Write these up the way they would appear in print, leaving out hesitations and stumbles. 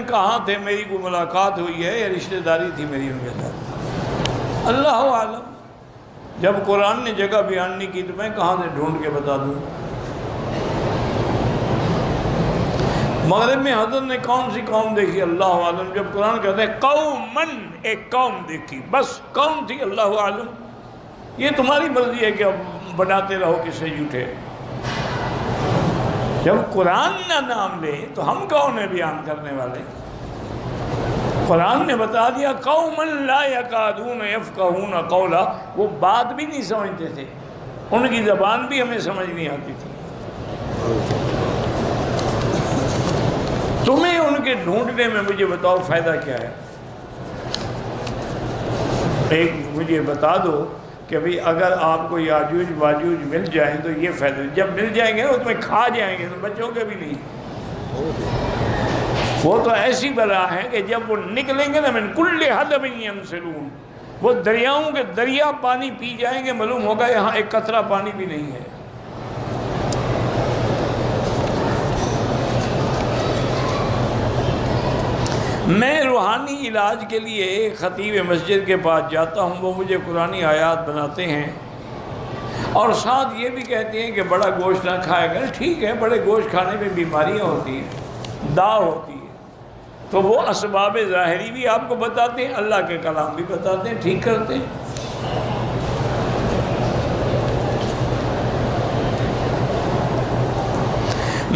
کہاں تھے، میری کوئی ملاقات ہوئی ہے یا رشتہ داری تھی میری ان کے ساتھ، اللہ عالم۔ جب قرآن نے جگہ بیان نہیں کی تو میں کہاں سے ڈھونڈ کے بتا دوں؟ مغرب میں حضرت نے کون سی قوم دیکھی، اللہ عالم۔ جب قرآن کہتا ہے قومن، ایک قوم دیکھی، بس کون تھی اللہ عالم۔ یہ تمہاری مرضی ہے کہ اب بناتے رہو کسے جھوٹے۔ جب قرآن نہ نام لے تو ہم کون ہیں بیان کرنے والے؟ قرآن نے بتا دیا قوم لا یکادون یفقہون قولا، وہ بات بھی نہیں سمجھتے تھے، ان کی زبان بھی ہمیں سمجھ نہیں آتی تھی۔ تمہیں ان کے ڈھونڈنے میں مجھے بتاؤ فائدہ کیا ہے؟ ایک مجھے بتا دو کہ بھئی اگر آپ کو یاجوج واجوج مل جائیں تو یہ فائدہ، جب مل جائیں گے تو تمہیں کھا جائیں گے، تو بچوں کے بھی نہیں۔ وہ تو ایسی بلا ہے کہ جب وہ نکلیں گے نا من کل حدب ینسلون، وہ دریاؤں کے دریا پانی پی جائیں گے، معلوم ہوگا یہاں ایک قطرہ پانی بھی نہیں ہے۔ میں روحانی علاج کے لیے خطیب مسجد کے پاس جاتا ہوں، وہ مجھے قرآنی آیات بناتے ہیں اور ساتھ یہ بھی کہتے ہیں کہ بڑا گوشت نہ کھائے گا۔ ٹھیک ہے، بڑے گوشت کھانے میں بیماریاں ہوتی ہیں، داء ہوتی ہے، تو وہ اسباب ظاہری بھی آپ کو بتاتے ہیں، اللہ کے کلام بھی بتاتے ہیں، ٹھیک کرتے ہیں۔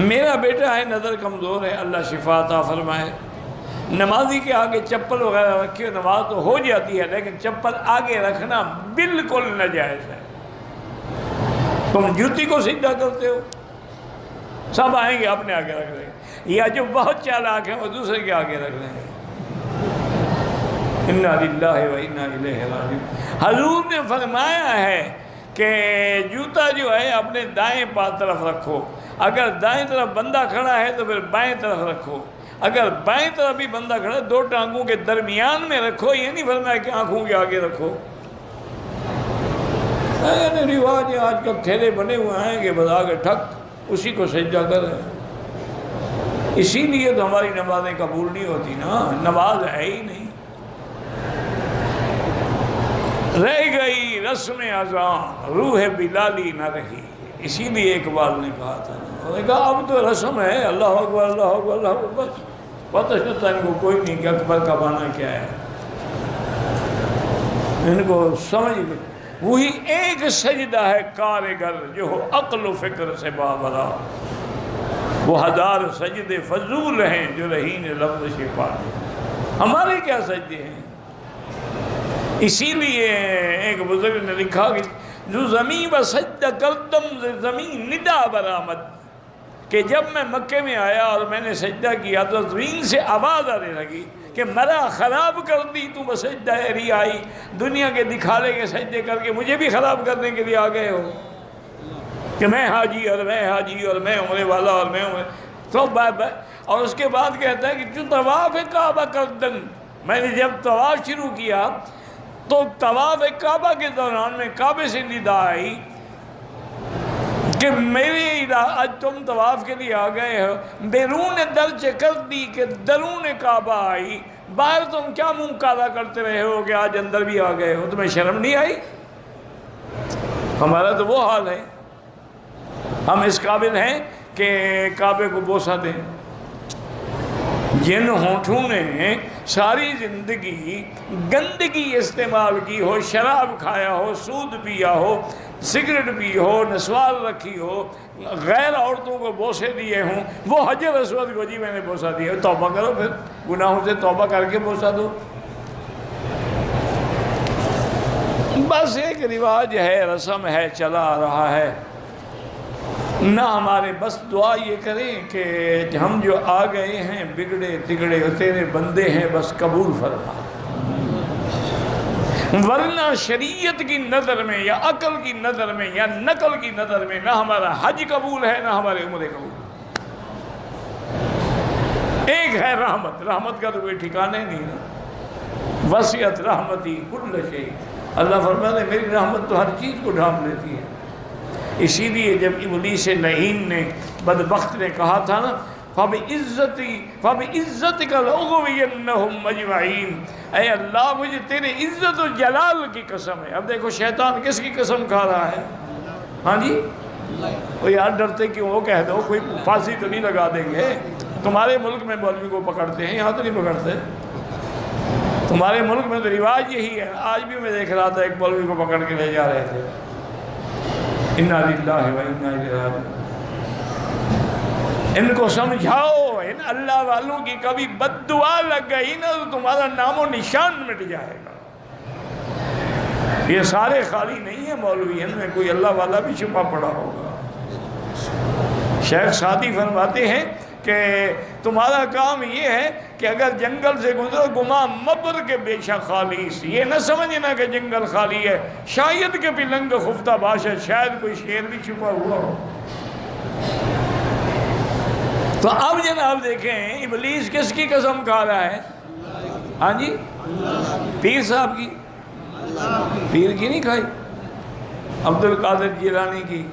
میرا بیٹا ہے نظر کمزور ہے، اللہ شفا عطا فرمائے۔ نمازی کے آگے چپل وغیرہ رکھی ہو نماز تو ہو جاتی ہے، لیکن چپل آگے رکھنا بالکل ناجائز ہے۔ تم جوتی کو سجدہ کرتے ہو، سب آئیں گے اپنے آگے رکھ لیں گے، یا جو بہت چالاک ہیں وہ دوسرے کے آگے رکھ لیں گے۔ انا للہ و انا الیہ راجعون۔ حضور نے فرمایا ہے کہ جوتا جو ہے اپنے دائیں پاؤں طرف رکھو، اگر دائیں طرف بندہ کھڑا ہے تو پھر بائیں طرف رکھو، اگر بائیں طرف بھی بندہ کھڑا ہے دو ٹانگوں کے درمیان میں رکھو، یہ نہیں فرمایا کہ آنکھوں کے آگے رکھو۔ رواج ہے آج کل، تھیلے بنے ہوئے ہیں کہ بس آگے ٹھک اسی کو سجدہ کریں۔ اسی لیے تو ہماری نمازیں قبول نہیں ہوتی نا، نماز ہے ہی نہیں۔ رہ گئی رسم اذان روح بلالی نہ رہی، اسی لیے اقبال نے کہا تھا، انہوں نے کہا اب تو رسم ہے، اللہ اکبر اللہ اکبر اللہ اکبر، بس پتہ چلتا ان کو کوئی نہیں کہ اکبر کا معنی کیا ہے، ان کو سمجھ گئے۔ وہی ایک سجدہ ہے کارگر جو ہو عقل و فکر سے باورا، وہ ہزار سجدے فضول ہیں جو رہین لفظ شفا۔ ہمارے کیا سجدے ہیں؟ اسی لیے ایک بزرگ نے لکھا کہ جو زمین و سجدہ کردم زمین ندا برآمد، کہ جب میں مکے میں آیا اور میں نے سجدہ کیا تو زمین سے آواز آنے لگی کہ مرا خراب کر دی تو بسجدہ ری آئی، دنیا کے دکھالے کے سجدے کر کے مجھے بھی خراب کرنے کے لیے آ گئے ہو کہ میں حاجی اور میں حاجی اور میں عمرے والا اور میں عمرے تو اور اس کے بعد کہتا ہے کہ جو طواف کعبہ کردن، میں نے جب طواف شروع کیا تو طواف کعبہ کے دوران میں کعبے سے ندا آئی کہ میرے آج تم طواف کے لیے آ گئے ہو، بیرون در چکر دی کہ درون کعبہ آئی، باہر تم کیا منہ کالا کرتے رہے ہو کہ آج اندر بھی آ گئے ہو، تمہیں شرم نہیں آئی؟ ہمارا تو وہ حال ہے، ہم اس قابل ہیں کہ کعبے کو بوسہ دیں۔ جن ہونٹوں نے ساری زندگی گندگی استعمال کی ہو، شراب کھایا ہو، سود پیا ہو، سگریٹ پی ہو، نسوار رکھی ہو، غیر عورتوں کو بوسے دیے ہوں، وہ حجر اسود کو جی میں نے بوسہ دیا، توبہ کرو، پھر گناہوں سے توبہ کر کے بوسہ دو۔ بس ایک رواج ہے، رسم ہے، چلا آ رہا ہے، نہ ہمارے بس دعا یہ کریں کہ ہم جو آ گئے ہیں بگڑے تگڑے تیرے بندے ہیں بس قبول فرما، ورنہ شریعت کی نظر میں یا عقل کی نظر میں یا نقل کی نظر میں نہ ہمارا حج قبول ہے نہ ہمارے عمرے قبول۔ ایک ہے رحمت، رحمت کا تو کوئی ٹھکانے نہیں ہے، وسعت رحمتی کل شیء، اللہ فرماتے ہیں میری رحمت تو ہر چیز کو ڈھانپ لیتی ہے۔ اسی لیے جب ابلیس لعین نے بدبخت نے کہا تھا نا فَبِعِزَّتِكَ لَأُغْوِيَنَّهُمْ أَجْمَعِينَ۔ اے اللہ مجھے تیرے عزت و جلال کی قسم ہے۔ اب دیکھو شیطان کس کی قسم کھا رہا ہے؟ ہاں جی، وہ یار ڈرتے کیوں؟ وہ کہہ دو کوئی پھانسی تو نہیں لگا دیں گے۔ تمہارے ملک میں مولوی کو پکڑتے ہیں، یہاں تو نہیں پکڑتے۔ تمہارے ملک میں تو رواج یہی ہے۔ آج بھی میں دیکھ رہا تھا ایک مولوی کو پکڑ کے لے جا رہے تھے۔ اِنَّا لِلَّهِ وَإِنَّا إِلَيْهِ راجعون۔ ان کو سمجھاؤ، ان اللہ والوں کی کبھی بد دعا لگ گئی نا تو تمہارا نام و نشان مٹ جائے گا۔ یہ سارے خالی نہیں ہیں مولوی، ان میں کوئی اللہ والا بھی چھپا پڑا ہوگا۔ شیخ سعدی فرماتے ہیں کہ تمہارا کام یہ ہے کہ اگر جنگل سے گزرو گما مبر کے بے شک خالی سی، یہ نہ سمجھنا کہ جنگل خالی ہے، شاید کہ پلنگ خفتہ باشد، شاید کوئی شیر بھی چھپا ہوا ہو۔ تو اب جناب دیکھیں ابلیس کس کی قسم کھا رہا ہے؟ ہاں جی، پیر صاحب کی؟ پیر کی نہیں کھائی، عبد القادر جیلانی کی۔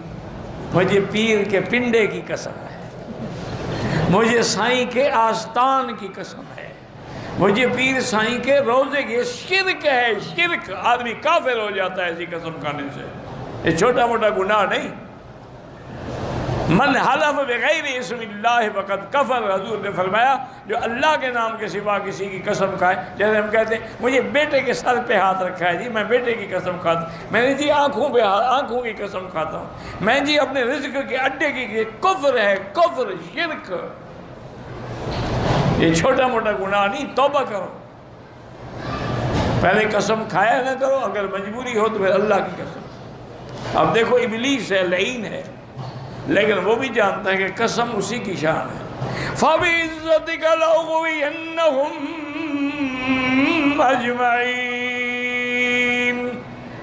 مجھے پیر کے پنڈے کی قسم ہے، مجھے سائیں کے آستان کی قسم ہے، مجھے پیر سائیں کے روزے کی۔ شرک ہے، شرک، آدمی کافر ہو جاتا ہے ایسی قسم کھانے سے۔ یہ چھوٹا موٹا گناہ نہیں۔ من حلف بغیر اسم اللہ فقد کفر، حضور نے فرمایا جو اللہ کے نام کے سوا کسی کی قسم کھائے، جیسے ہم کہتے ہیں مجھے بیٹے کے سر پہ ہاتھ رکھا ہے جی، میں بیٹے کی قسم کھاتا ہوں، میں نے جی آنکھوں کی قسم کھاتا ہوں، میں جی اپنے رزق کے اڈے کی، کفر ہے، کفر، شرک۔ یہ چھوٹا موٹا گناہ نہیں، توبہ کرو۔ پہلے قسم کھایا نہ کرو، اگر مجبوری ہو تو پھر اللہ کی قسم۔ اب دیکھو ابلیس ہے، لعین ہے، لیکن وہ بھی جانتا ہے کہ قسم اسی کی شان ہے۔ فَبِعِزَّتِكَ لَأُغْوِيَنَّهُمْ أَجْمَعِينَ۔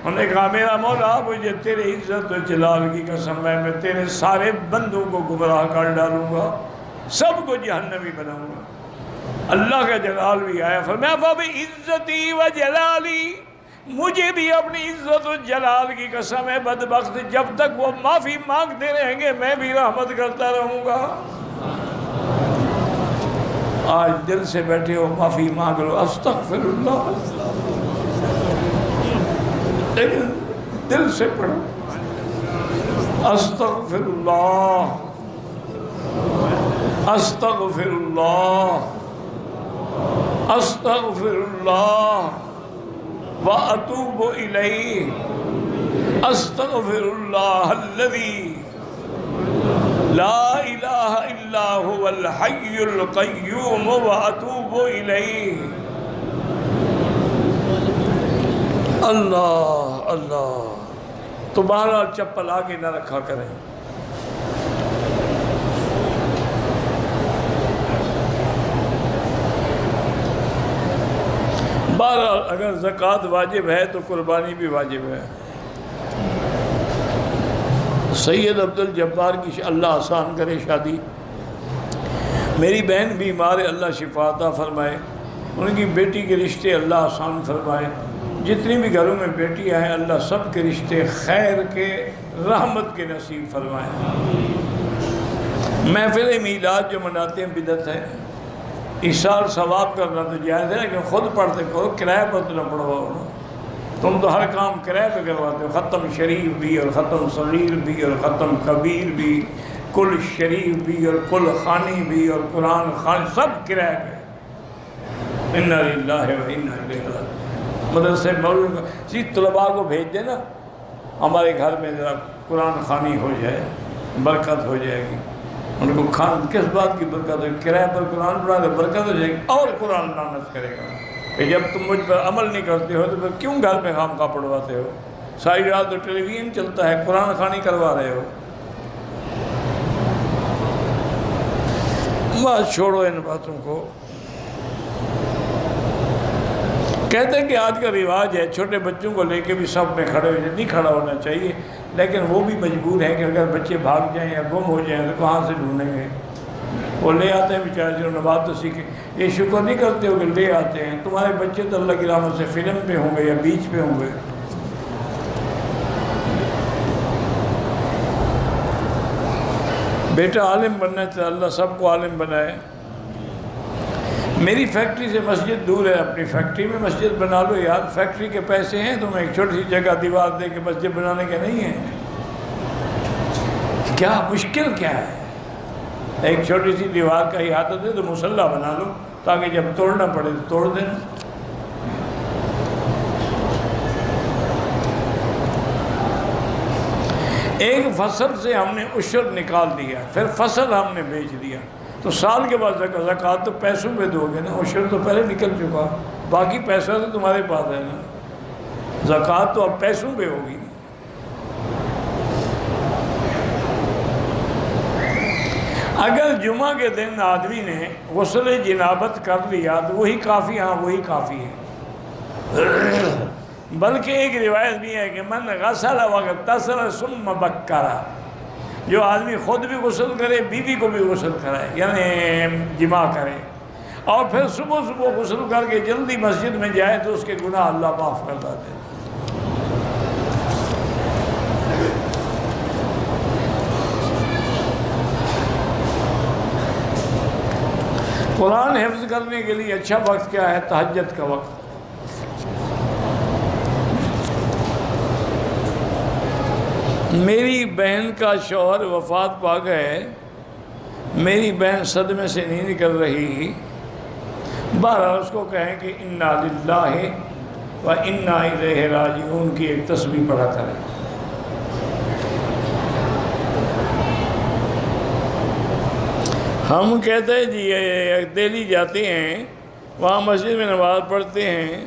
انہوں نے کہا میرا مولا مجھے تیرے عزت و جلال کی قسم ہے، میں تیرے سارے بندوں کو گمراہ کر ڈالوں گا، سب کو جہنمی بناؤں گا۔ اللہ کا جلال بھی آیا، فرمایا فَبِعِزَّتِي وَجَلَالِي، مجھے بھی اپنی عزت و جلال کی قسم ہے، بدبخت جب تک وہ معافی مانگتے رہیں گے میں بھی رحمت کرتا رہوں گا۔ آج دل سے بیٹھے ہو معافی مانگ لو، استغفر اللہ، لیکن دل سے پڑھو، استغفر اللہ، استغفر اللہ، استغفر اللہ وَأَتُوبُ إِلَيْهِ، أَسْتَغْفِرُ اللَّهَ الَّذِي لَا إِلَهَ إِلَّا هُوَ الْحَيُّ الْقَيُّومُ وَأَتُوبُ إِلَيْهِ۔ اللہ اللہ۔ تو بہرحال چپل آگے نہ رکھا کریں۔ بہرحال اگر زکوٰۃ واجب ہے تو قربانی بھی واجب ہے۔ سید عبد الجبار کی اللہ آسان کرے شادی، میری بہن بیمار ہے، اللہ شفا عطا فرمائے، ان کی بیٹی کے رشتے اللہ آسان فرمائے، جتنی بھی گھروں میں بیٹیاں ہیں اللہ سب کے رشتے خیر کے، رحمت کے نصیب فرمائے۔ محفل میلاد جو مناتے ہیں بدعت ہے، ایثار ثواب کرنا تو جائز ہے، لیکن خود پڑھتے کرو، کرایہ پر تو نہ پڑھواؤ نا۔ تم تو ہر کام کرایہ پہ کرواتے ہو، ختم شریف بھی اور ختم صغیر بھی اور ختم کبیر بھی، کل شریف بھی اور کل خانی بھی اور قرآن خان، سب کرایہ پہ۔ اِنَّا لِلَّهِ وَإِنَّا إِلَيْهِ راجعون۔ مدرسے مولوی جی طلباء کو بھیج دینا، ہمارے گھر میں ذرا قرآن خوانی ہو جائے، برکت ہو جائے گی۔ ان کو کس بات کی برکت ہے؟ کرایہ پر قرآن پڑھا تو برکت ہو جائے گی، اور قرآن لعنت کرے گا کہ جب تم مجھ پر عمل نہیں کرتے ہو تو پھر کیوں گھر میں خامخواہ پڑھواتے ہو؟ ساری رات تو ٹیلی ویژن چلتا ہے، قرآن خوانی کروا رہے ہو۔ بات چھوڑو ان باتوں کو۔ کہتے ہیں کہ آج کا رواج ہے چھوٹے بچوں کو لے کے بھی سب میں کھڑے ہو جائیں، نہیں کھڑا ہونا چاہیے، لیکن وہ بھی مجبور ہے کہ اگر بچے بھاگ جائیں یا گم ہو جائیں تو کہاں سے ڈھونڈیں گے؟ وہ لے آتے ہیں بیچارے، جو نماز تو سیکھیں، یہ شکر نہیں کرتے ہو کہ لے آتے ہیں۔ تمہارے بچے تو اللہ کی رحمت سے فلم پہ ہوں گے یا بیچ پہ ہوں گے۔ بیٹا عالم بننا چاہتا، اللہ سب کو عالم بنائے۔ میری فیکٹری سے مسجد دور ہے، اپنی فیکٹری میں مسجد بنا لو یار، فیکٹری کے پیسے ہیں تمہیں ایک چھوٹی سی جگہ دیوار دے کے مسجد بنانے کے نہیں ہیں، کیا مشکل کیا ہے؟ ایک چھوٹی سی دیوار کا احاطہ دے تو مصلی بنا لو، تاکہ جب توڑنا پڑے تو توڑ دینا۔ ایک فصل سے ہم نے عشر نکال دیا، پھر فصل ہم نے بیچ دیا، تو سال کے بعد زکوٰۃ تو پیسوں پہ دو گے نا، عشر تو پہلے نکل چکا، باقی پیسہ تو تمہارے پاس ہے نا، زکوٰۃ تو اب پیسوں پہ ہوگی۔ اگر جمعہ کے دن آدمی نے غسل جنابت کر لیا تو وہی کافی، ہاں وہی کافی ہے۔ بلکہ ایک روایت بھی ہے کہ من غسل واغتسل ثم بکر، جو آدمی خود بھی غسل کرے، بیوی کو بھی غسل کرائے، یعنی جماع کرے، اور پھر صبح صبح غسل کر کے جلدی مسجد میں جائے تو اس کے گناہ اللہ معاف کر دیتے ہیں۔ قرآن حفظ کرنے کے لیے اچھا وقت کیا ہے؟ تہجد کا وقت۔ میری بہن کا شوہر وفات پا گئے، میری بہن صدمے سے نہیں نکل رہی، بہرحال اس کو کہیں کہ انا للہ و انا الیہ راجعون کی ایک تسبیح پڑھا کریں۔ ہم کہتے ہیں جی دہلی جاتے ہیں، وہاں مسجد میں نماز پڑھتے ہیں،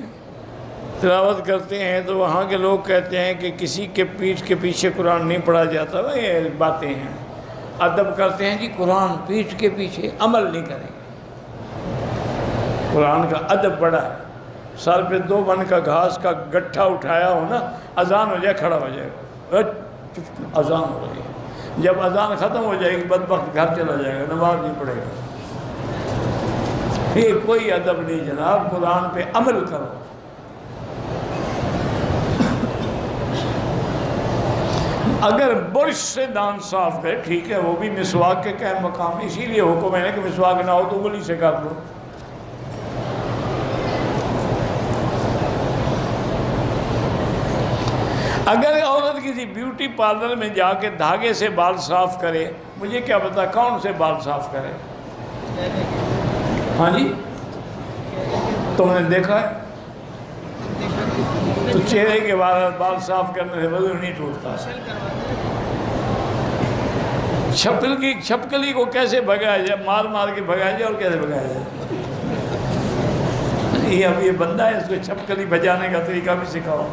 تلاوت کرتے ہیں، تو وہاں کے لوگ کہتے ہیں کہ کسی کے پیٹھ کے پیچھے قرآن نہیں پڑھا جاتا۔ یہ باتیں ہیں، ادب کرتے ہیں جی، قرآن پیٹھ کے پیچھے عمل نہیں کریں گے۔ قرآن کا ادب بڑا ہے، سر پہ 2 من کا گھاس کا گٹھا اٹھایا ہو نا، اذان ہو جائے کھڑا ہو جائے گا، اذان ہو رہی ہے، جب اذان ختم ہو جائے گی بدبخت گھر چلا جائے گا، نماز نہیں پڑھے گا۔ یہ کوئی ادب نہیں جناب، قرآن پہ عمل کرو۔ اگر برش سے دانت صاف کرے ٹھیک ہے، وہ بھی مسواک کے قائم مقام، اسی لیے حکم ہے کہ مسواک نہ ہو تو انگلی سے کر لو۔ اگر عورت کسی بیوٹی پارلر میں جا کے دھاگے سے بال صاف کرے، مجھے کیا پتا کون سے بال صاف کرے؟ ہاں جی، تم نے دیکھا ہے؟ تو چہرے کے بال صاف کرنے سے وضو نہیں ٹوٹتا۔ چھپکلی کو کیسے بھگایا جائے، مار مار کے بھگایا جائے، اور کیسے بھگایا جائے؟ یہ اب یہ بندہ ہے، اس کو چھپکلی بجانے کا طریقہ بھی سکھاؤ۔